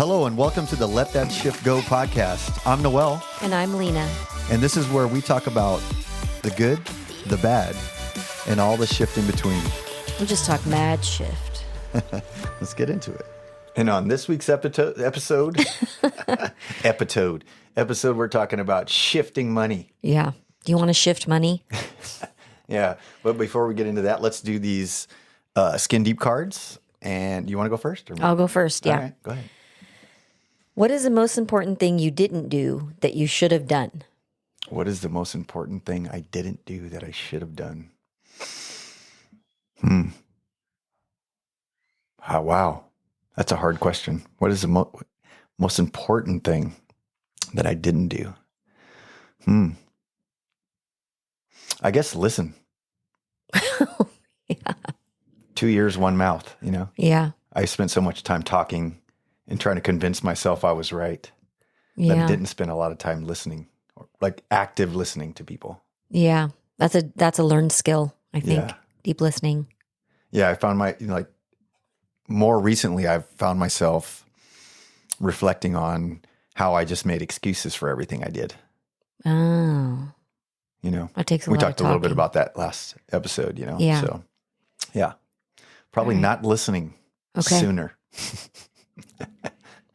Hello and welcome to the Let That Shift Go podcast. I'm Noel. And I'm Lena. And this is where we talk about the good, the bad, and all the shift in between. We'll just talk mad shift. Let's get into it. And on this week's episode, we're talking about shifting money. Yeah. Do you want to shift money? Yeah. But before we get into that, let's do these skin deep cards. And you want to go first? Or I'll go first. Yeah. All right, go ahead. What is the most important thing you didn't do that you should have done? What is the most important thing I didn't do that I should have done? Oh, wow. That's a hard question. What is the most important thing that I didn't do? I guess listen. Yeah. 2 ears, one mouth, you know? Yeah. I spent so much time talking and trying to convince myself I was right. That I didn't spend a lot of time listening, or like active listening to people. Yeah. That's a learned skill, I think. Yeah. Deep listening. Yeah, I found more recently, I've found myself reflecting on how I just made excuses for everything I did. Oh. You know, That takes a we lot of talked a little bit talking. about that last episode, you know? Yeah. So, yeah. Probably All right. not listening sooner.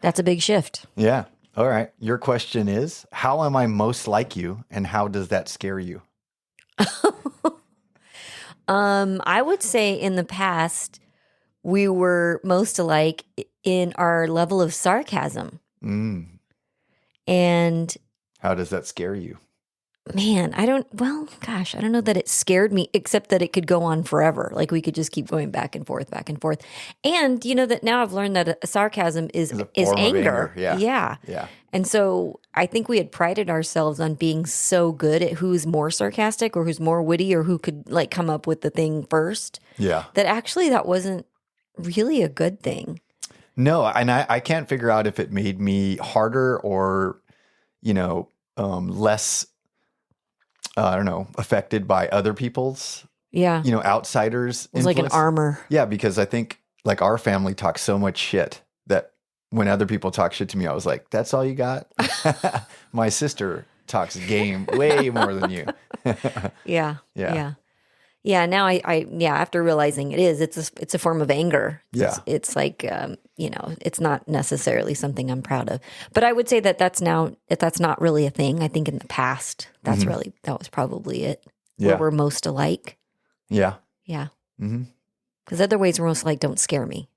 That's a big shift. Yeah. All right. Your question is, how am I most like you and how does that scare you? I would say in the past, we were most alike in our level of sarcasm. And How does that scare you? man, I don't know that it scared me, except that it could go on forever. Like we could just keep going back and forth, back and forth. And you know that now I've learned that a sarcasm is It's a form of anger. Yeah. And so I think we had prided ourselves on being so good at who's more sarcastic or who's more witty or who could like come up with the thing first. Yeah. That actually that wasn't really a good thing. No, and I can't figure out if it made me harder or, less, affected by other people's, Yeah. outsiders. It was like an influence. armor. Yeah, because I think like our family talks so much shit that when other people talk shit to me, I was like, that's all you got? My sister talks game way more than you. Yeah. Yeah. Yeah. Yeah. Now after realizing it's a form of anger. Yeah. It's like, it's not necessarily something I'm proud of, but I would say that's not really a thing. I think in the past, that was probably it. Yeah. Where we're most alike. Yeah. Yeah. Mm-hmm. Because other ways we're most alike don't scare me.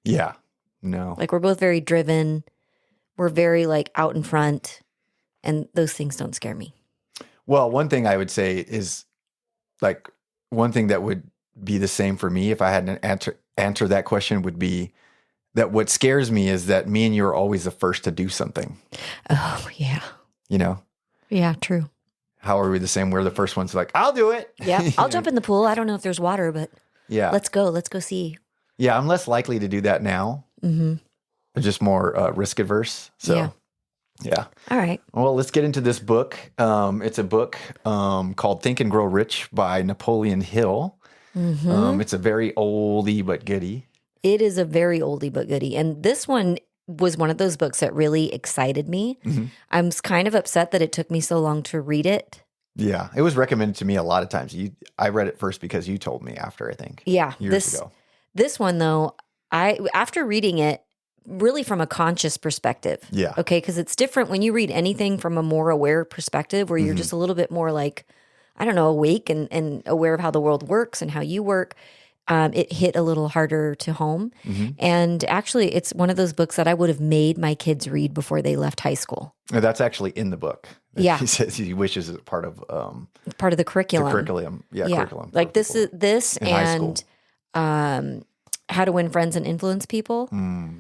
Yeah. No. Like we're both very driven. We're very like out in front and those things don't scare me. Well, one thing I would say is like one thing that would be the same for me if I had to answer that question would be that what scares me is that me and you are always the first to do something. Oh, yeah. You know? Yeah, true. How are we the same? We're the first ones like, I'll do it. Yeah. I'll jump in the pool. I don't know if there's water, but Yeah. let's go see. Yeah, I'm less likely to do that now. Mm-hmm. I'm just more risk adverse. So, yeah. All right. Well, let's get into this book. It's a book called Think and Grow Rich by Napoleon Hill. Mm-hmm. It's a very oldie but goodie. It is a very oldie but goodie. And this one was one of those books that really excited me. Mm-hmm. I'm kind of upset that it took me so long to read it. Yeah, it was recommended to me a lot of times. I read it first because you told me after, I think. Yeah. Years ago. This one, though, after reading it, really from a conscious perspective. Yeah. Okay, because it's different when you read anything from a more aware perspective where you're just a little bit more like, I don't know, awake and aware of how the world works and how you work. It hit a little harder to home. Mm-hmm. And actually, it's one of those books that I would have made my kids read before they left high school. That's actually in the book. Yeah. He says he wishes it part of Part of the curriculum. the curriculum. Yeah, curriculum. Like for this people in high school. and How to Win Friends and Influence People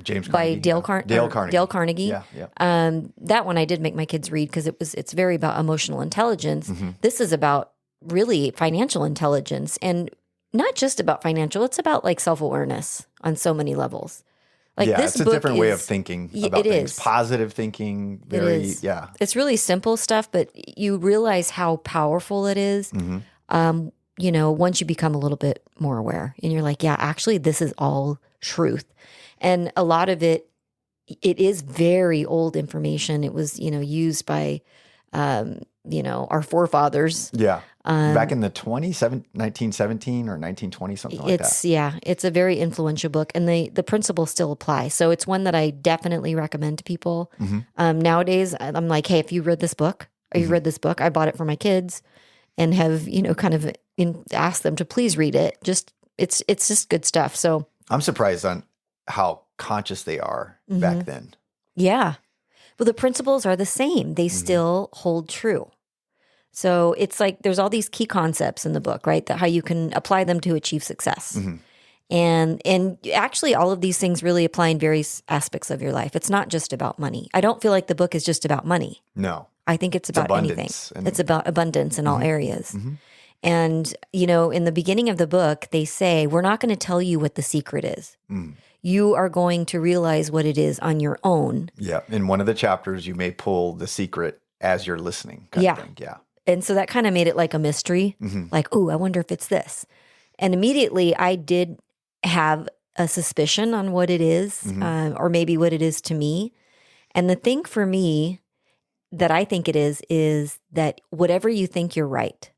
James by Carnegie. Dale Carnegie. Dale Carnegie. Yeah. That one I did make my kids read because it's very about emotional intelligence. Mm-hmm. This is about really financial intelligence and not just about financial. It's about like self-awareness on so many levels. Like this it's a book different way of is- y- about it things. is. Positive thinking. It Very, is. yeah. It's really simple stuff, but you realize how powerful it is. Mm-hmm. Once you become a little bit more aware and you're like, yeah, actually, this is all truth. And a lot of it, it is very old information. It was, used by, our forefathers. Yeah. Back in the 1917 or 1920, something like that. Yeah, it's a very influential book, and the principles still apply. So it's one that I definitely recommend to people. Nowadays, I'm like, hey, if you read this book, or you read this book, I bought it for my kids and have, kind of asked them to please read it. It's just good stuff. So I'm surprised on how conscious they are back then. Yeah. Well, the principles are the same. They still hold true. So it's like there's all these key concepts in the book, right? That how you can apply them to achieve success. And actually all of these things really apply in various aspects of your life. It's not just about money. I don't feel like the book is just about money. No. I think it's about anything. It's about abundance in all areas. And, in the beginning of the book, they say, we're not going to tell you what the secret is. You are going to realize what it is on your own. Yeah. In one of the chapters, you may pull the secret as you're listening. Kind of thing. Yeah. And so that kind of made it like a mystery. Like, oh, I wonder if it's this. And immediately I did have a suspicion on what it is, or maybe what it is to me. And the thing for me that I think it is that whatever you think, you're right.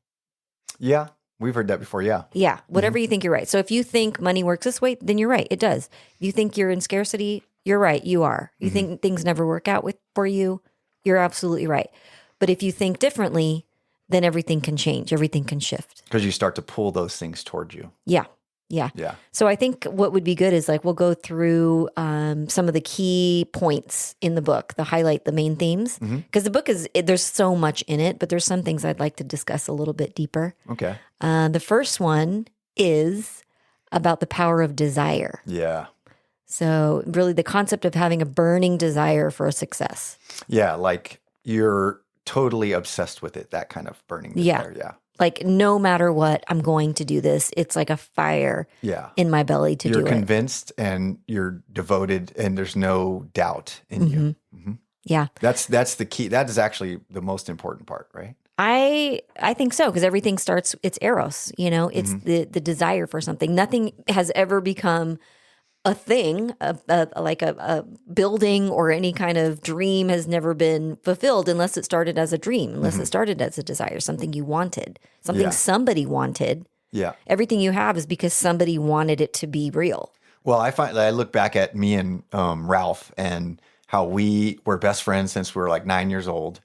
Yeah. We've heard that before. Yeah. Yeah. Whatever you think, you're right. So if you think money works this way, then you're right. It does. If you think you're in scarcity, you're right. You are. You think things never work out for you, you're absolutely right. But if you think differently, then everything can change. Everything can shift. Because you start to pull those things towards you. Yeah. Yeah. Yeah. So I think what would be good is like we'll go through some of the key points in the book, highlight the main themes. Because the book there's so much in it, but there's some things I'd like to discuss a little bit deeper. Okay. The first one is about the power of desire. Yeah. So really the concept of having a burning desire for a success. Yeah. Like you're totally obsessed with it, that kind of burning desire. Yeah. Like no matter what, I'm going to do this. It's like a fire in my belly to do it. You're convinced and you're devoted and there's no doubt in you. Yeah. That's the key. That is actually the most important part, right? I think so, because everything starts, it's eros, it's the desire for something. Nothing has ever become a thing, like a building or any kind of dream has never been fulfilled unless it started as a dream, unless it started as a desire, something you wanted, something somebody wanted. Yeah. Everything you have is because somebody wanted it to be real. Well, I look back at me and Ralph and how we were best friends since we were like 9 years old,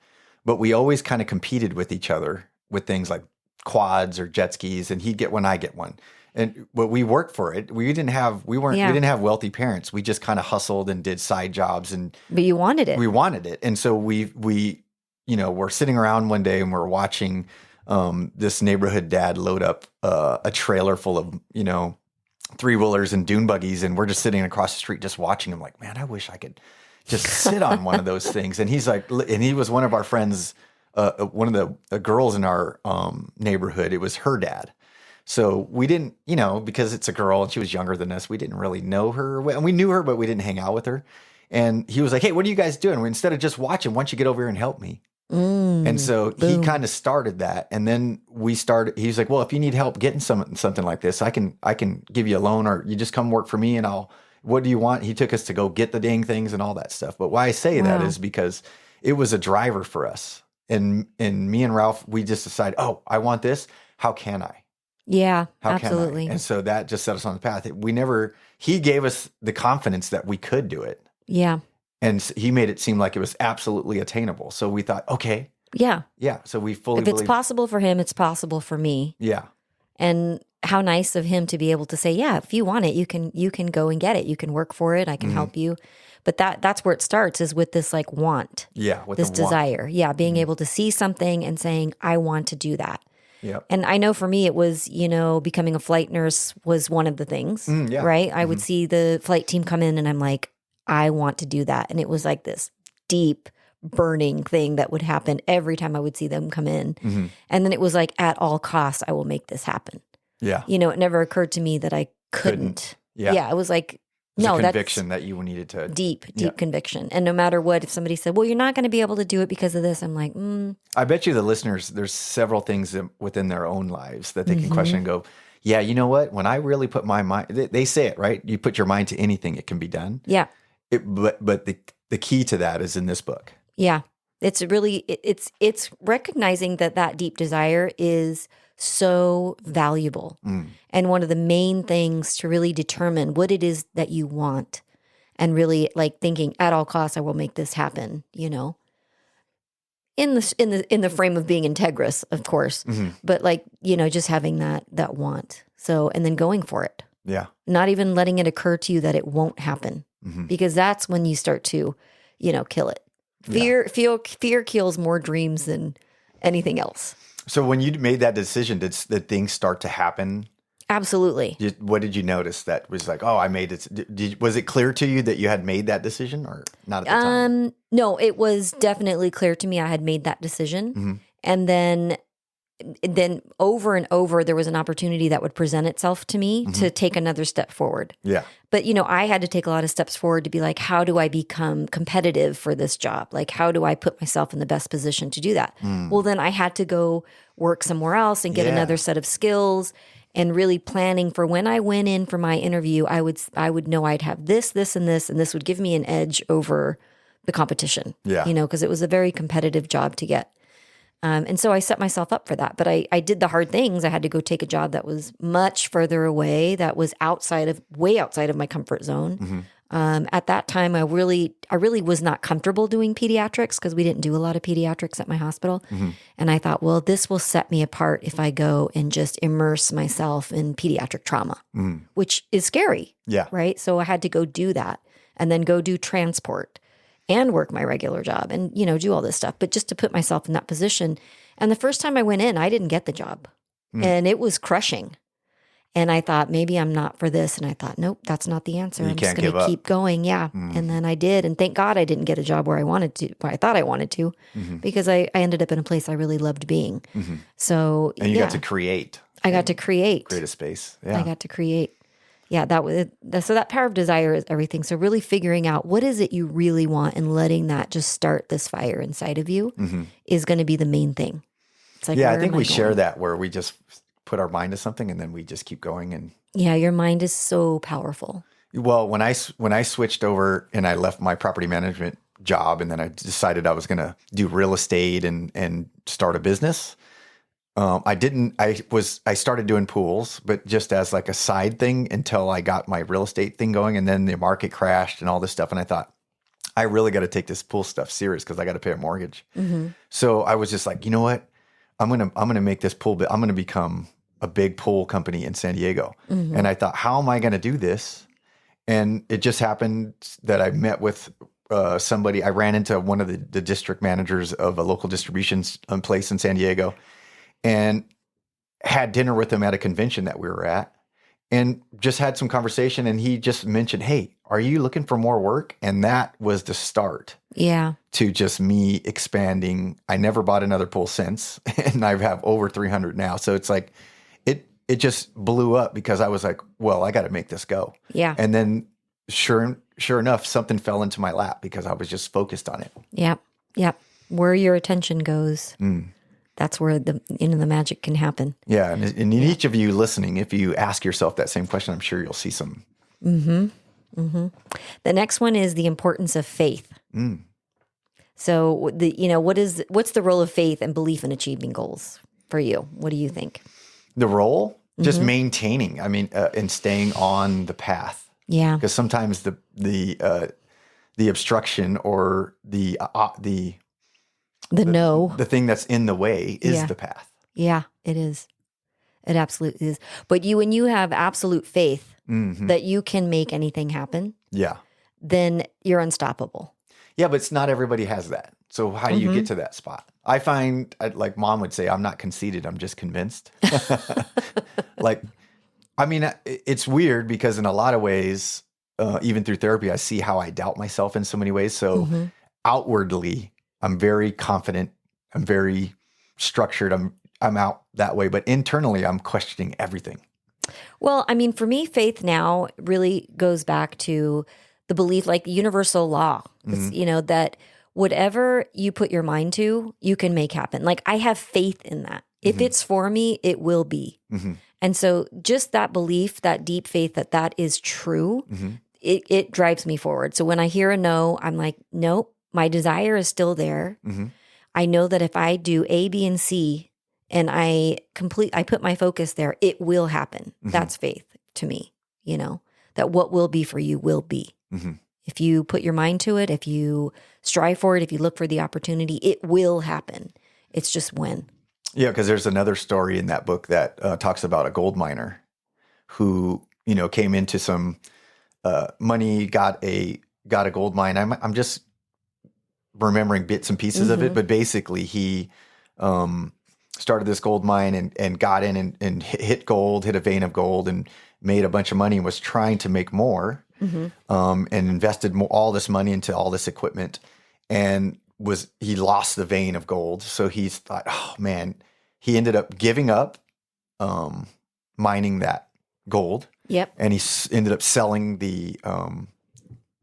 but we always kind of competed with each other with things like quads or jet skis, and he'd get one, I get one. But we worked for it. We didn't have wealthy parents. We just kind of hustled and did side jobs, but you wanted it. We wanted it. And so we we're sitting around one day and we're watching this neighborhood dad load up a trailer full of, three-wheelers and dune buggies, and we're just sitting across the street just watching him like, man, I wish I could just sit on one of those things. And he's like, and he was one of our friends, one of the girls in our neighborhood. It was her dad. So we didn't, because it's a girl and she was younger than us, we didn't really know her. And we knew her, but we didn't hang out with her. And he was like, hey, what are you guys doing? Instead of just watching, why don't you get over here and help me? And so he kind of started that. And then he's like, well, if you need help getting something like this, I can give you a loan, or you just come work for me and what do you want? He took us to go get the dang things and all that stuff. But why I say that is because it was a driver for us. And me and Ralph, we just decided, oh, I want this. How can I? Yeah, How absolutely. Can I? And so that just set us on the path. He gave us the confidence that we could do it. Yeah. And he made it seem like it was absolutely attainable. So we thought, okay. Yeah. Yeah. So we fully If it's possible for him, it's possible for me. Yeah. And how nice of him to be able to say, yeah, if you want it, you can go and get it. You can work for it. I can help you. But that's where it starts, is with this like want. Yeah. With this the want. desire. Yeah. Being able to see something and saying, I want to do that. Yep. And I know for me, it was, becoming a flight nurse was one of the things, right? I would see the flight team come in and I'm like, I want to do that. And it was like this deep burning thing that would happen every time I would see them come in. And then it was like, at all costs, I will make this happen. Yeah. It never occurred to me that I couldn't. Yeah. It was like, no, that's conviction that you needed to. Deep conviction. And no matter what, if somebody said, well, you're not going to be able to do it because of this, I'm like, I bet you the listeners, there's several things within their own lives that they can question and go, yeah, you know what? When I really put my mind, they say it, right? You put your mind to anything, it can be done. Yeah. But the key to that is in this book. Yeah. It's really, it's recognizing that deep desire is so valuable. And one of the main things to really determine what it is that you want, and really like thinking at all costs, I will make this happen, in the frame of being integrous, of course, but like, just having that want. So, and then going for it. Yeah. Not even letting it occur to you that it won't happen, because that's when you start to, kill it. Fear kills more dreams than anything else. So when you made that decision, did things start to happen? Absolutely. What did you notice that was like, oh, I made it? Was it clear to you that you had made that decision, or not at the time? No, it was definitely clear to me I had made that decision. And then over and over, there was an opportunity that would present itself to me to take another step forward. Yeah. But, I had to take a lot of steps forward to be like, how do I become competitive for this job? Like, how do I put myself in the best position to do that? Well, then I had to go work somewhere else and get another set of skills, and really planning for when I went in for my interview, I would know I'd have this, and this would give me an edge over the competition. Yeah. Because it was a very competitive job to get. And so I set myself up for that. But I did the hard things. I had to go take a job that was much further away, that was way outside of my comfort zone. At that time, I really was not comfortable doing pediatrics, because we didn't do a lot of pediatrics at my hospital. And I thought, well, this will set me apart if I go and just immerse myself in pediatric trauma, which is scary. Yeah. Right. So I had to go do that, and then go do transport and work my regular job, and, do all this stuff, but just to put myself in that position. And the first time I went in, I didn't get the job, and it was crushing. And I thought, maybe I'm not for this. And I thought, nope, that's not the answer. I'm just going to keep going. Yeah. And then I did. And thank God I didn't get a job where I thought I wanted to, because I ended up in a place I really loved being. So, and you got to create. I got to create. Create a space. Yeah. I got to create. Yeah, so that power of desire is everything. So really figuring out what is it you really want, and letting that just start this fire inside of you is going to be the main thing. It's like, I think we share that, where we just put our mind to something and then we just keep going. And yeah, your mind is so powerful. Well, when I switched over and I left my property management job, and then I decided I was going to do real estate and start a business. I started doing pools, but just as like a side thing until I got my real estate thing going, and then the market crashed and all this stuff. And I thought, I really got to take this pool stuff serious, because I got to pay a mortgage. So I was just like, you know what? I'm going to make this pool, I'm going to become a big pool company in San Diego. And I thought, how am I going to do this? And it just happened that I met with somebody. I ran into one of the district managers of a local distribution place in San Diego, and had dinner with him at a convention that we were at, and just had some conversation. And he just mentioned, hey, are you looking for more work? And that was the start to just me expanding. I never bought another pool since, and I have over 300 now. So it's like, it just blew up, because I was like, well, I got to make this go. Yeah. And then sure enough, something fell into my lap, because I was just focused on it. Yep. Where your attention goes. That's where the magic can happen. Yeah, and in each of you listening, if you ask yourself that same question, I'm sure you'll see some. The next one is the importance of faith. So what's the role of faith and belief in achieving goals for you? What do you think? The role, just maintaining. I mean, and staying on the path. Yeah, because sometimes the obstruction or the thing that's in the way is the path. Yeah, it is. It absolutely is. But when you have absolute faith that you can make anything happen, then you're unstoppable. Yeah, but it's not everybody has that. So how do you get to that spot? I find, like Mom would say, I'm not conceited, I'm just convinced. It's weird, because in a lot of ways, even through therapy, I see how I doubt myself in so many ways. So outwardly, I'm very confident. I'm very structured. I'm out that way. But internally, I'm questioning everything. Well, I mean, for me, faith now really goes back to the belief, like the universal law, that whatever you put your mind to, you can make happen. Like, I have faith in that. If it's for me, it will be. And so just that belief, that deep faith that is true, it drives me forward. So when I hear a no, I'm like, nope, my desire is still there. I know that if I do A, B, and C, and I put my focus there, it will happen. That's faith to me, that what will be for you will be. If you put your mind to it, if you strive for it, if you look for the opportunity, it will happen. It's just when. Yeah, because there's another story in that book that talks about a gold miner who, came into some money, got a gold mine. I'm just remembering bits and pieces of it, but basically he started this gold mine and got in and hit a vein of gold and made a bunch of money and was trying to make more and invested all this money into all this equipment and he lost the vein of gold. So he's thought, oh man, he ended up giving up mining that gold. Yep. And he ended up selling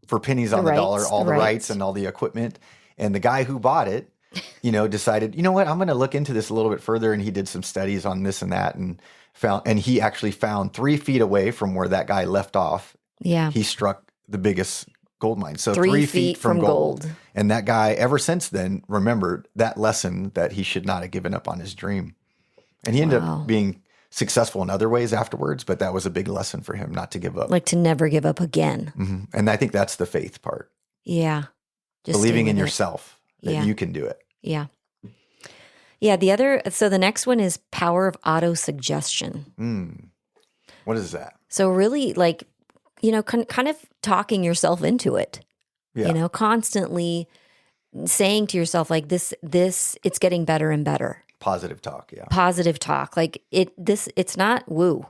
for pennies on the dollar, all the rights and all the equipment. And the guy who bought it, decided, you know what, I'm going to look into this a little bit further. And he did some studies on this and that and he actually found 3 feet away from where that guy left off. Yeah. He struck the biggest gold mine. So 3 feet from gold. And that guy, ever since then, remembered that lesson that he should not have given up on his dream. And he ended up being successful in other ways afterwards, but that was a big lesson for him, not to give up. Like to never give up again. And I think that's the faith part. Yeah. Just believing in yourself that you can do it. Yeah. Yeah. So the next one is power of auto-suggestion. What is that? So really kind of talking yourself into it, constantly saying to yourself like this, it's getting better and better. Positive talk. Yeah. Positive talk. Like it's not woo.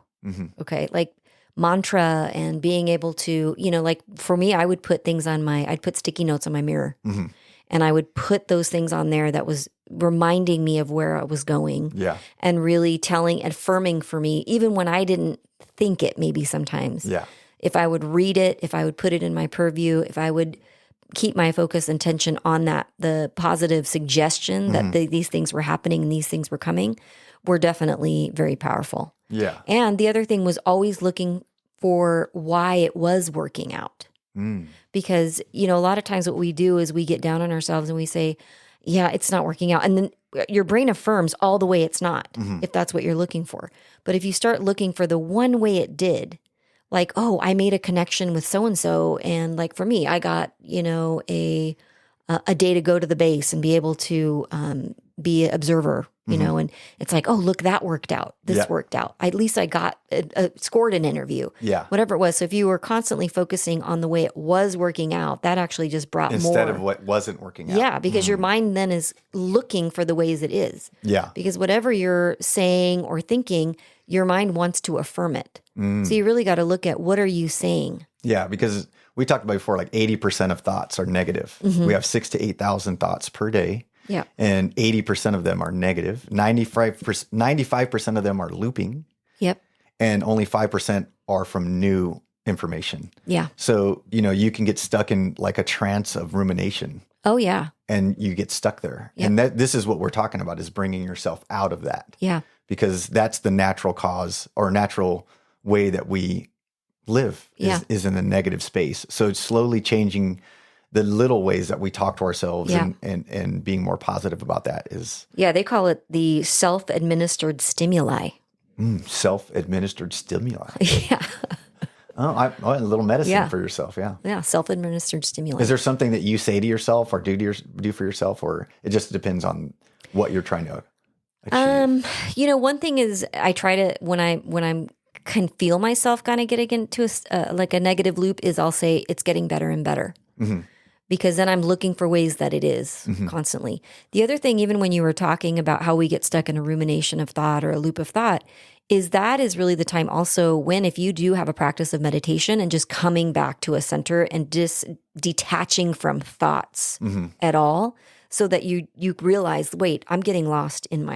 Okay. Like mantra and being able to, like for me, I would put I'd put sticky notes on my mirror and I would put those things on there that was reminding me of where I was going. Yeah. And really affirming for me, even when I didn't think it maybe sometimes. Yeah. If I would read it, if I would put it in my purview, if I would keep my focus and attention on the positive suggestion that these things were happening and these things were coming, were definitely very powerful. Yeah. And the other thing was always looking for why it was working out. Because, a lot of times what we do is we get down on ourselves and we say, yeah, it's not working out. And then your brain affirms all the way it's not, if that's what you're looking for. But if you start looking for the one way it did, like, oh, I made a connection with so-and-so. And like for me, I got, a day to go to the base and be able to be an observer, and it's like, oh, look, that worked out. This worked out. At least I got scored an interview. Yeah. Whatever it was. So if you were constantly focusing on the way it was working out, that actually just brought more. Instead of what wasn't working out. Yeah, because your mind then is looking for the ways it is. Yeah. Because whatever you're saying or thinking, your mind wants to affirm it. So you really got to look at what are you saying? Yeah, because we talked about before, like 80% of thoughts are negative. We have 6,000 to 8,000 thoughts per day. Yeah. And 80% of them are negative. 95% of them are looping. Yep. And only 5% are from new information. Yeah. So, you can get stuck in like a trance of rumination. Oh, yeah. And you get stuck there. Yep. And this is what we're talking about, is bringing yourself out of that. Yeah. Because that's the natural cause or natural way that we live is in a negative space. So it's slowly changing the little ways that we talk to ourselves and being more positive about that is. Yeah, they call it the self-administered stimuli. Self-administered stimuli. Yeah. A little medicine for yourself. Yeah. Yeah. Self-administered stimuli. Is there something that you say to yourself or do for yourself, or it just depends on what you're trying to achieve? One thing is I try to, when I'm can feel myself kind of getting into like a negative loop, is I'll say it's getting better and better. Because then I'm looking for ways that it is constantly. The other thing, even when you were talking about how we get stuck in a rumination of thought or a loop of thought, is that is really the time also when, if you do have a practice of meditation and just coming back to a center and detaching from thoughts at all, so that you realize, wait, I'm getting lost in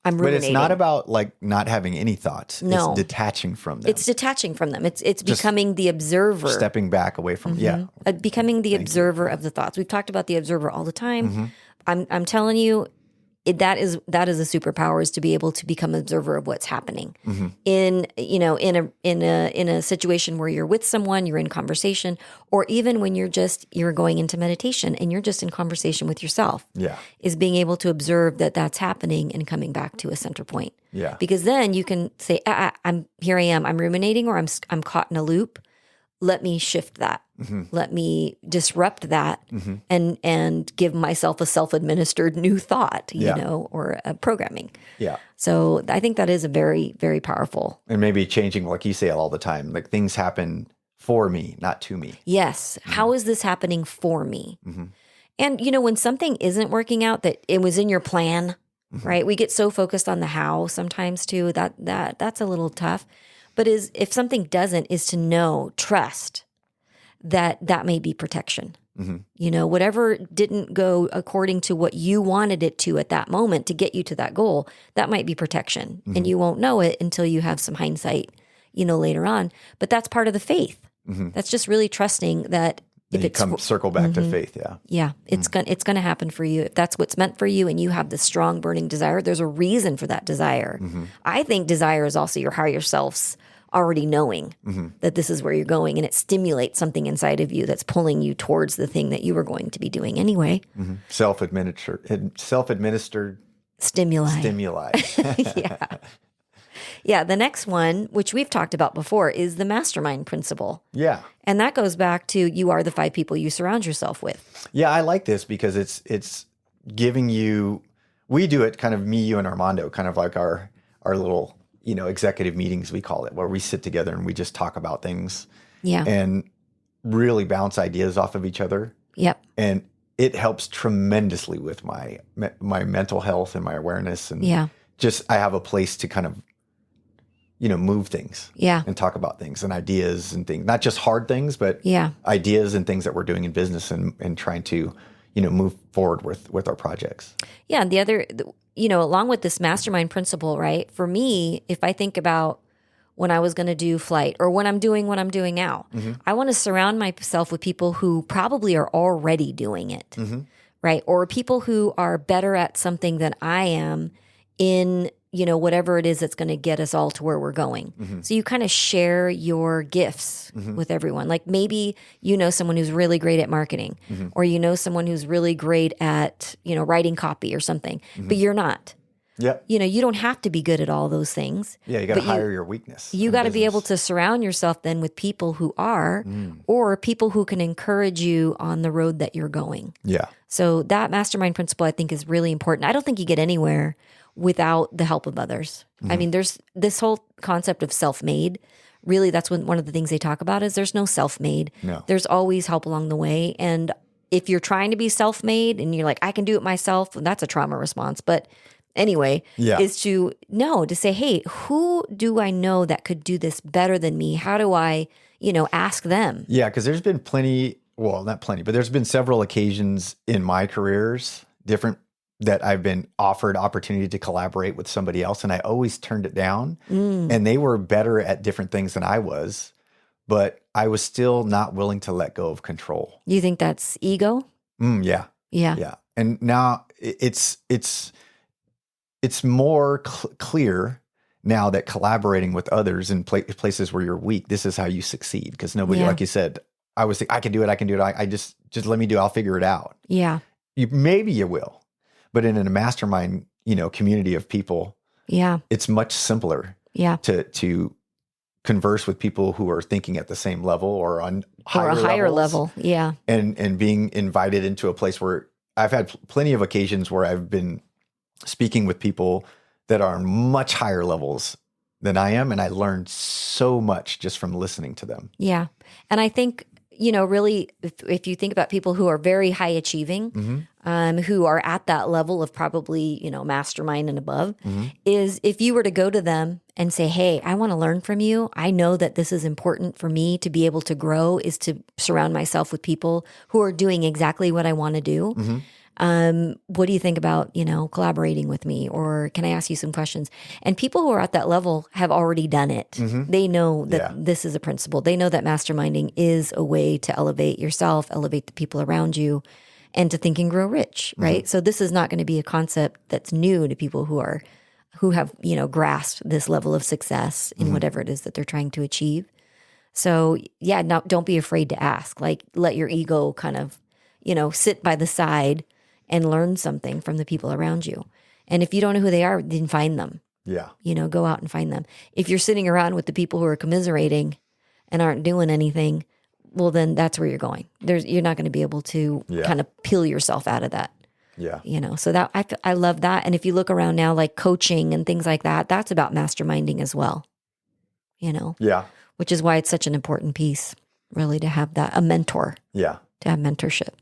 I'm ruminating. But it's not about like not having any thoughts. No. It's detaching from them. It's detaching from them. It's becoming the observer. Stepping back away from, becoming the observer of the thoughts. We've talked about the observer all the time. I'm telling you, that is a superpower, is to be able to become observer of what's happening in a situation where you're with someone, you're in conversation, or even when you're going into meditation and you're just in conversation with yourself. Yeah. Is being able to observe that that's happening and coming back to a center point. Yeah. Because then you can say, I'm ruminating, or I'm caught in a loop. Let me shift that. Let me disrupt that and give myself a self-administered new thought, or a programming. Yeah. So I think that is a very, very powerful. And maybe changing, like you say all the time, like things happen for me, not to me. Yes. How is this happening for me? And, when something isn't working out, that it was in your plan, right? We get so focused on the how sometimes too, that's a little tough. But if something doesn't, is to trust that may be protection. Whatever didn't go according to what you wanted it to at that moment to get you to that goal, that might be protection. And you won't know it until you have some hindsight, later on. But that's part of the faith. That's just really trusting that if you circle back to faith. Yeah. Yeah. It's going to happen for you. If that's what's meant for you and you have the strong burning desire, there's a reason for that desire. I think desire is also your higher self's already knowing that this is where you're going, and it stimulates something inside of you that's pulling you towards the thing that you were going to be doing anyway. Self-administered stimuli. Yeah. Yeah. The next one, which we've talked about before, is the mastermind principle. Yeah. And that goes back to you are the 5 people you surround yourself with. Yeah. I like this because it's giving you, we do it kind of me, you, and Armando, kind of like our little, executive meetings, we call it, where we sit together and we just talk about things. Yeah. And really bounce ideas off of each other. Yep. And it helps tremendously with my mental health and my awareness. And just, I have a place to kind of, move things. Yeah. And talk about things and ideas and things, not just hard things, but ideas and things that we're doing in business and trying to, move forward with our projects. Yeah. And the other, along with this mastermind principle, right? For me, if I think about when I was going to do flight or when I'm doing what I'm doing now, I want to surround myself with people who probably are already doing it, right? Or people who are better at something than I am in, whatever it is that's going to get us all to where we're going. So you kind of share your gifts with everyone. Like maybe someone who's really great at marketing, or someone who's really great at, writing copy or something, but you're not. Yeah. You don't have to be good at all those things. Yeah, you got to hire your weakness. You got to be able to surround yourself then with people who are, or people who can encourage you on the road that you're going. Yeah. So that mastermind principle, I think, is really important. I don't think you get anywhere without the help of others. I mean, there's this whole concept of self-made. Really, that's one of the things they talk about is there's no self-made. No. There's always help along the way. And if you're trying to be self-made and you're like, I can do it myself, that's a trauma response. But anyway, is to say, hey, who do I know that could do this better than me? How do I, ask them? Yeah, because there's been not plenty, but there's been several occasions in my careers, that I've been offered opportunity to collaborate with somebody else, and I always turned it down. And they were better at different things than I was, but I was still not willing to let go of control. You think that's ego? Yeah. Yeah. Yeah. And now it's more clear now that collaborating with others in places where you're weak, this is how you succeed. Because nobody, like you said, I was thinking, I can do it. I just let me do it. I'll figure it out. Yeah. Maybe you will. But in a mastermind, community of people, it's much simpler to converse with people who are thinking at the same level or on higher level. Yeah. And being invited into a place where I've had plenty of occasions where I've been speaking with people that are on much higher levels than I am. And I learned so much just from listening to them. Yeah. And I think, really, if you think about people who are very high achieving, who are at that level of probably, mastermind and above, is if you were to go to them and say, hey, I want to learn from you. I know that this is important for me to be able to grow, is to surround myself with people who are doing exactly what I want to do. What do you think about, collaborating with me? Or can I ask you some questions? And people who are at that level have already done it. They know that this is a principle. They know that masterminding is a way to elevate yourself, elevate the people around you. and to think and grow rich, right? So this is not going to be a concept that's new to people who have, grasped this level of success in whatever it is that they're trying to achieve. So yeah, don't be afraid to ask. Like, let your ego kind of, sit by the side and learn something from the people around you. And if you don't know who they are, then find them. Yeah. Go out and find them. If you're sitting around with the people who are commiserating and aren't doing anything, well, then that's where you're going. You're not going to be able to kind of peel yourself out of that. Yeah. So that I love that. And if you look around now, like coaching and things like that, that's about masterminding as well. Yeah. Which is why it's such an important piece, really, to have a mentor. Yeah. To have mentorship.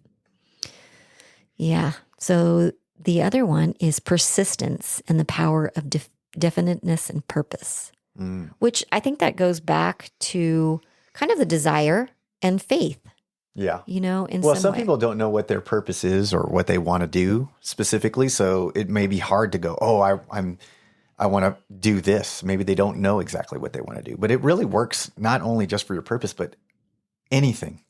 Yeah. So the other one is persistence and the power of definiteness and purpose, which I think that goes back to kind of the desire and faith. Yeah. Some people don't know what their purpose is or what they want to do specifically. So it may be hard to go, I want to do this. Maybe they don't know exactly what they want to do, but it really works not only just for your purpose, but anything.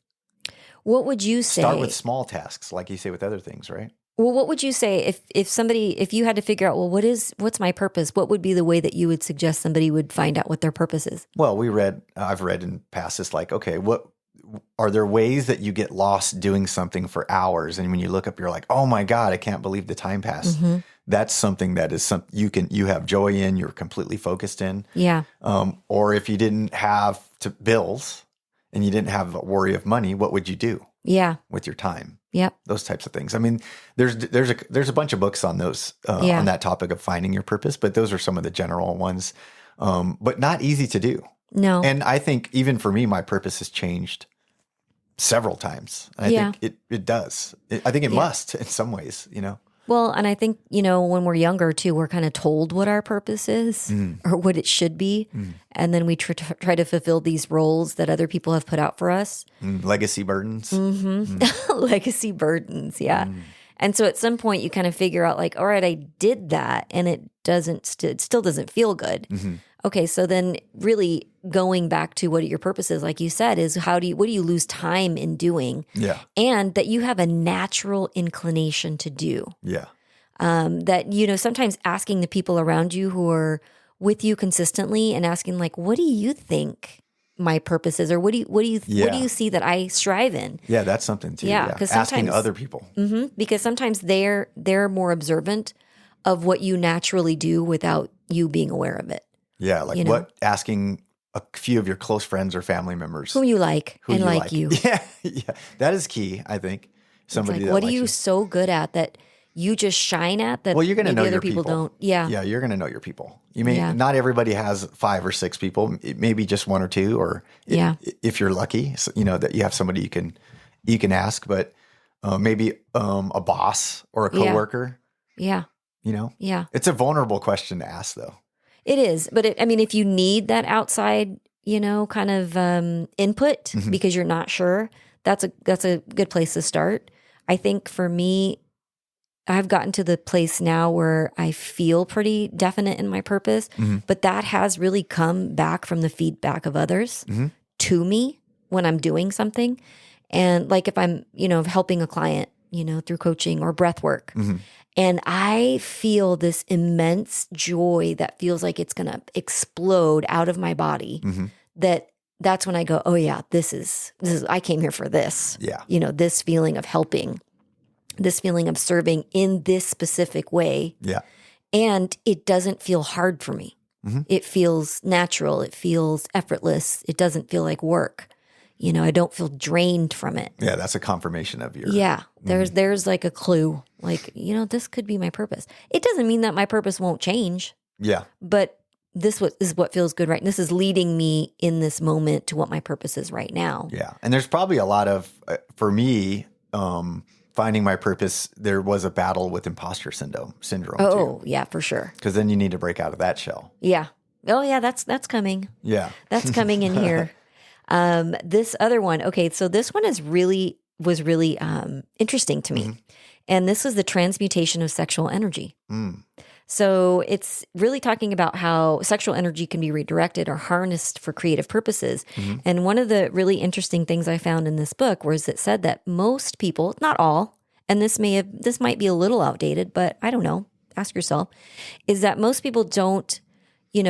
What would you say? Start with small tasks, like you say with other things, right? Well, what would you say if you had to figure out, well, what's my purpose? What would be the way that you would suggest somebody would find out what their purpose is? Well, I've read in past, it's like, okay, what are there ways that you get lost doing something for hours? And when you look up, you're like, oh my God, I can't believe the time passed. Mm-hmm. That's something that is you have joy in, you're completely focused in. Yeah. Or if you didn't have bills and you didn't have a worry of money, what would you do? Yeah. With your time. Yep. Those types of things. I mean, there's a bunch of books on those, on that topic of finding your purpose, but those are some of the general ones, but not easy to do. No. And I think even for me, my purpose has changed several times. And I think it does. I think it must in some ways, Well, and I think, when we're younger too, we're kind of told what our purpose is or what it should be. And then we try to fulfill these roles that other people have put out for us. Legacy burdens. Legacy burdens. Yeah. And so at some point you kind of figure out like, all right, I did that and it still doesn't feel good. Okay. So then really going back to what your purpose is, like you said, is what do you lose time in doing? Yeah. And that you have a natural inclination to do. Yeah. That, sometimes asking the people around you who are with you consistently and asking like, what do you think my purpose is? Or what do you see that I strive in? Yeah. That's something too. Yeah. Because asking other people. Because sometimes they're more observant of what you naturally do without you being aware of it. Yeah. Like asking a few of your close friends or family members. Who you like and like you. Yeah. Yeah. That is key, I think. Somebody like, that what likes are you so good at that you just shine at that you're going to know other your people don't. Yeah. Yeah. You're going to know your people. You may not everybody has 5 or 6 people. It may be just 1 or 2, or if you're lucky, that you have somebody you can ask, but maybe a boss or a coworker. Yeah. Yeah. It's a vulnerable question to ask though. It is. But if you need that outside, kind of input because you're not sure, that's a good place to start. I think for me, I've gotten to the place now where I feel pretty definite in my purpose, but that has really come back from the feedback of others to me when I'm doing something. And like if I'm, helping a client, through coaching or breath work, and I feel this immense joy that feels like it's going to explode out of my body, that's when I go, oh yeah, this is, I came here for this. Yeah. This feeling of helping, this feeling of serving in this specific way. Yeah. And it doesn't feel hard for me. It feels natural. It feels effortless. It doesn't feel like work. I don't feel drained from it. Yeah, that's a confirmation of your... Yeah, there's like a clue. Like, this could be my purpose. It doesn't mean that my purpose won't change. Yeah. But this is what feels good, right? This is leading me in this moment to what my purpose is right now. Yeah. And there's probably a lot of, for me, finding my purpose, there was a battle with imposter syndrome Oh, too. Yeah, for sure. Because then you need to break out of that shell. Yeah. Oh, yeah, that's coming. Yeah. That's coming in here. This other one, okay, so this one was really interesting to me. And this was the transmutation of sexual energy. So it's really talking about how sexual energy can be redirected or harnessed for creative purposes. And one of the really interesting things I found in this book was it said that most people, not all, and this might be a little outdated, but I don't know. Ask yourself, is that most people don't,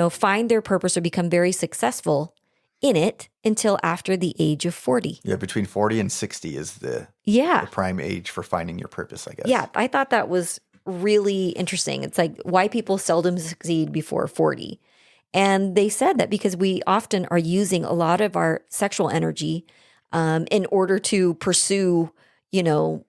find their purpose or become very successful in it until after the age of 40. Yeah, between 40 and 60 is the prime age for finding your purpose, I guess. Yeah, I thought that was really interesting. It's like why people seldom succeed before 40. And they said that because we often are using a lot of our sexual energy in order to pursue,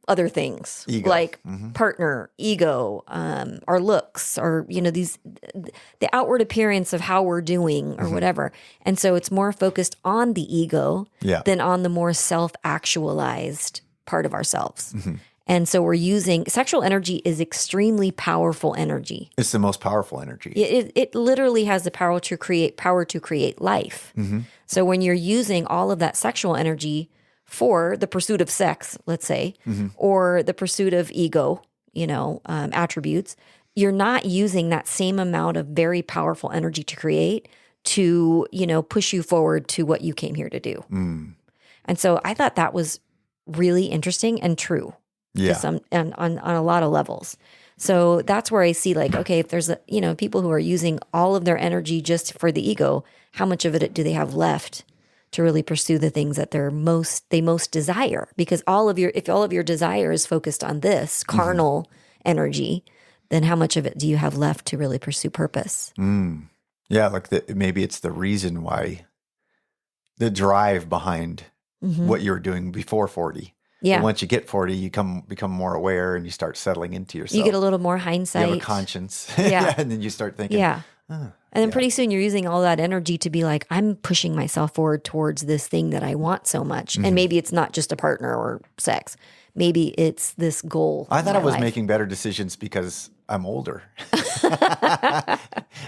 other things Ego. like partner, ego, our looks, or, the outward appearance of how we're doing or whatever. And so it's more focused on the ego than on the more self-actualized part of ourselves. And so we're using sexual energy is extremely powerful energy. It's the most powerful energy. It literally has the power to create life. So when you're using all of that sexual energy for the pursuit of sex, let's say, or the pursuit of ego, attributes, you're not using that same amount of very powerful energy to create to, push you forward to what you came here to do. And so I thought that was really interesting and true. Yeah. On a lot of levels. So that's where I see like, okay, if there's people who are using all of their energy just for the ego, how much of it do they have left to really pursue the things that they most desire? Because if all of your desire is focused on this carnal energy, then how much of it do you have left to really pursue purpose? Yeah, like maybe it's the reason why the drive behind what you were doing before 40. Yeah. But once you get 40, you become more aware and you start settling into yourself. You get a little more hindsight. You have a conscience. Yeah. And then you start thinking. Yeah. And then pretty soon you're using all that energy to be like, I'm pushing myself forward towards this thing that I want so much. And maybe it's not just a partner or sex. Maybe it's this goal. I thought I was making better decisions because I'm older. I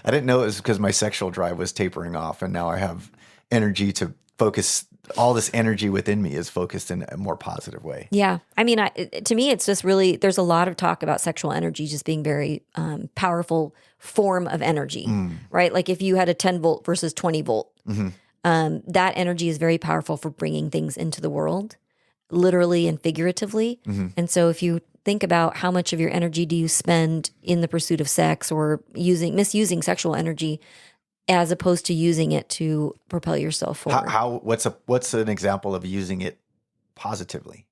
didn't know it was because my sexual drive was tapering off and now I have energy to focus. All this energy within me is focused in a more positive way. Yeah. I mean, to me, it's just really, there's a lot of talk about sexual energy just being very powerful form of energy, right? Like if you had a 10 volt versus 20 volt, that energy is very powerful for bringing things into the world, literally and figuratively. And so if you think about how much of your energy do you spend in the pursuit of sex or misusing sexual energy, as opposed to using it to propel yourself forward. What's an example of using it positively?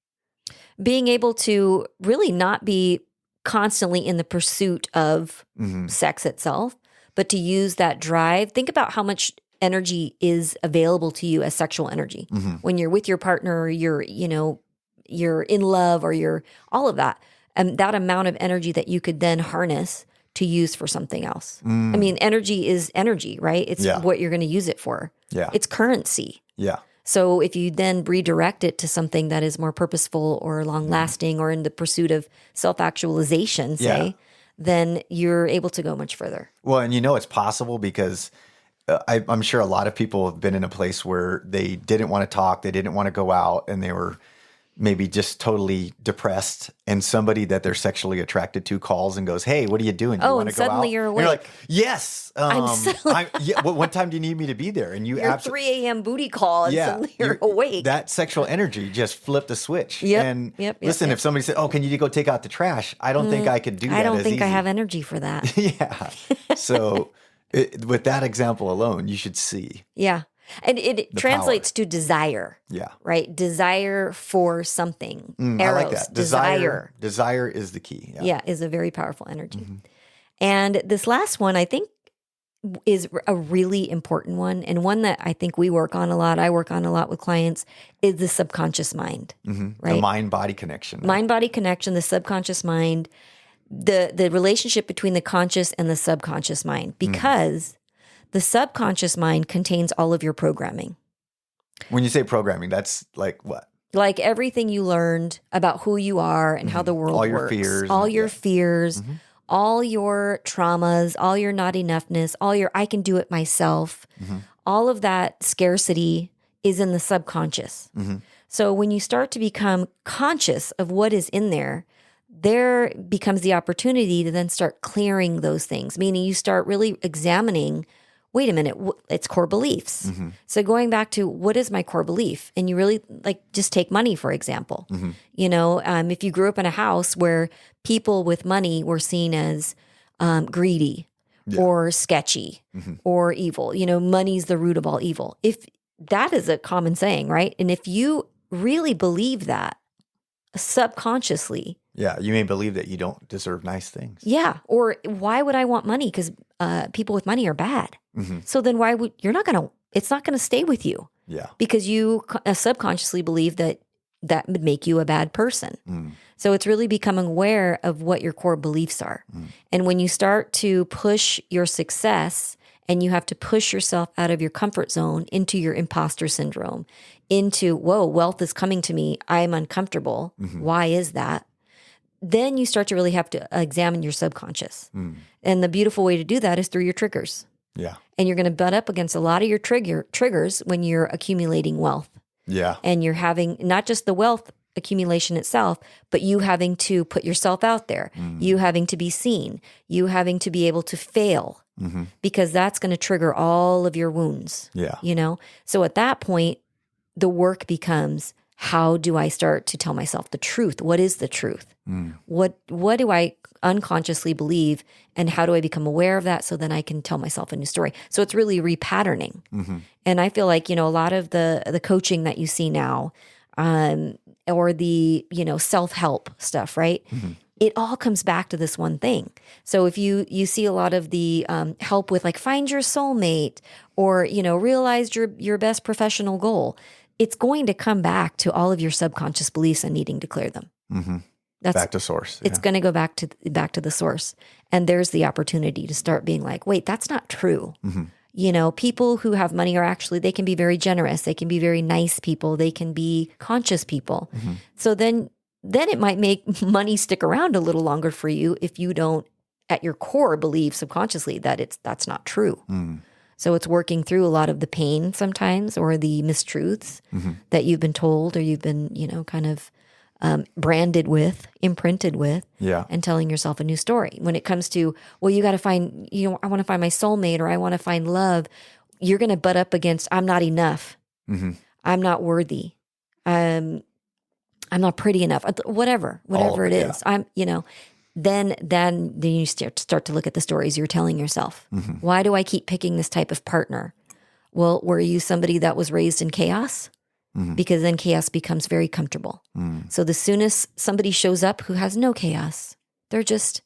Being able to really not be constantly in the pursuit of sex itself, but to use that drive. Think about how much energy is available to you as sexual energy when you're with your partner, or you're in love, or you're all of that. And that amount of energy that you could then harness to use for something else. I mean, energy is energy, right? It's what you're going to use it for. Yeah. It's currency. Yeah. So if you then redirect it to something that is more purposeful or long-lasting or in the pursuit of self-actualization, say, then you're able to go much further. Well, and it's possible because I'm sure a lot of people have been in a place where they didn't want to talk, they didn't want to go out, and they were maybe just totally depressed, and somebody that they're sexually attracted to calls and goes, "Hey, what are you doing? Do you want to go out?" Suddenly you're awake. And you're like, "Yes, what time do you need me to be there?" And your 3 a.m. booty call, and suddenly you're awake. That sexual energy just flipped a switch. Yep. Listen, if somebody said, "Oh, can you go take out the trash?" I don't think I could do that. I don't think easy. I have energy for that. Yeah. So with that example alone, you should see. Yeah. And it translates to desire. Yeah. Right? Desire for something. Eros, I like that. Desire is the key. Yeah, is a very powerful energy. And this last one, I think, is a really important one, and one that I think we work on a lot, I work on a lot with clients, is the subconscious mind. Right? The mind-body connection. Right? Mind-body connection, the subconscious mind, the relationship between the conscious and the subconscious mind, because the subconscious mind contains all of your programming. When you say programming, that's like what? Like everything you learned about who you are and how the world works. All your fears. All your fears, all your traumas, all your not enoughness, all your I can do it myself. All of that scarcity is in the subconscious. So when you start to become conscious of what is in there becomes the opportunity to then start clearing those things, meaning you start really examining wait a minute, it's core beliefs. So going back to what is my core belief? And you really just take money, for example. You know, if you grew up in a house where people with money were seen as greedy or sketchy or evil, you know, money's the root of all evil. If that is a common saying, right? And if you really believe that subconsciously, you may believe that you don't deserve nice things. Yeah. Or why would I want money? Because people with money are bad. So then why would it's not going to stay with you. Yeah. Because you subconsciously believe that would make you a bad person. So it's really becoming aware of what your core beliefs are. And when you start to push your success and you have to push yourself out of your comfort zone into your imposter syndrome, into, whoa, wealth is coming to me. I'm uncomfortable. Why is that? Then you start to really have to examine your subconscious. And the beautiful way to do that is through your triggers. Yeah. And you're going to butt up against a lot of your triggers when you're accumulating wealth. Yeah. And you're having not just the wealth accumulation itself, but you having to put yourself out there, you having to be seen, you having to be able to fail, because that's going to trigger all of your wounds. Yeah. You know? So at that point, the work becomes, how do I start to tell myself the truth? What is the truth? What do I unconsciously believe, and how do I become aware of that so then I can tell myself a new story? So it's really repatterning. And I feel like, you know, a lot of the coaching that you see now, or the, you know, self-help stuff, right? It all comes back to this one thing. So if you see a lot of the help with like find your soulmate, or, you know, realize your best professional goal, it's going to come back to all of your subconscious beliefs and needing to clear them. That's back to source. It's going to go back to the source. And there's the opportunity to start being like, wait, that's not true. You know, people who have money are actually, they can be very generous. They can be very nice people. They can be conscious people. So then it might make money stick around a little longer for you if you don't, at your core, believe subconsciously that that's not true. So it's working through a lot of the pain sometimes, or the mistruths that you've been told, or you've been, you know, kind of branded with, imprinted with, and telling yourself a new story. When it comes to, well, you got to find, you know, I want to find my soulmate, or I want to find love, you're going to butt up against, I'm not enough. I'm not worthy. I'm not pretty enough. Whatever it is. I'm, you know, then you start to look at the stories you're telling yourself. Why do I keep picking this type of partner? Well, were you somebody that was raised in chaos? Because then chaos becomes very comfortable. So the soonest somebody shows up who has no chaos, they're just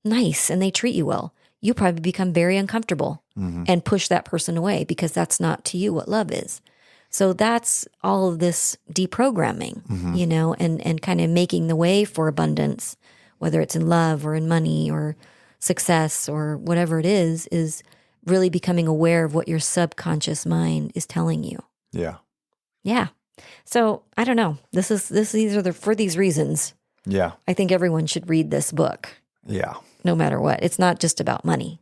nice and they treat you well, you probably become very uncomfortable and push that person away, because that's not to you what love is. So that's all of this deprogramming, you know, and kind of making the way for abundance, whether it's in love or in money or success or whatever it is really becoming aware of what your subconscious mind is telling you. Yeah. So I don't know. These are for these reasons. Yeah. I think everyone should read this book. Yeah. No matter what. It's not just about money.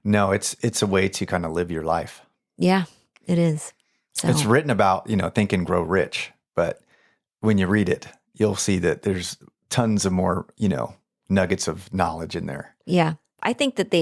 No, it's a way to kind of live your life. Yeah, it is. So. It's written about, you know, Think and Grow Rich, but when you read it, you'll see that there's tons of more, you know, nuggets of knowledge in there. Yeah. I think that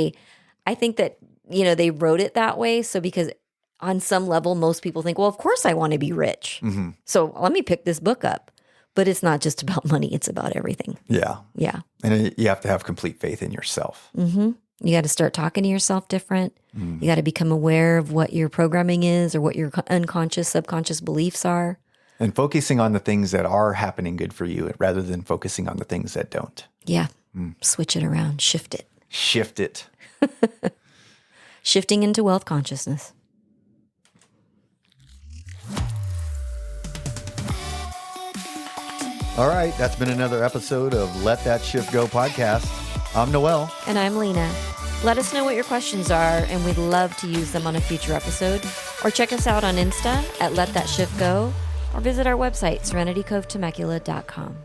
you know, they wrote it that way. So because on some level, most people think, well, of course I want to be rich. So let me pick this book up. But it's not just about money. It's about everything. Yeah. Yeah. And you have to have complete faith in yourself. You got to start talking to yourself different. You got to become aware of what your programming is, or what your unconscious, subconscious beliefs are. And focusing on the things that are happening good for you rather than focusing on the things that don't. Yeah. Switch it around. Shift it. Shift it. Shifting into wealth consciousness. All right. That's been another episode of Let That Shift Go podcast. I'm Noel. And I'm Lena. Let us know what your questions are, and we'd love to use them on a future episode. Or check us out on Insta at Let That Shift Go, or visit our website, serenitycovetemecula.com.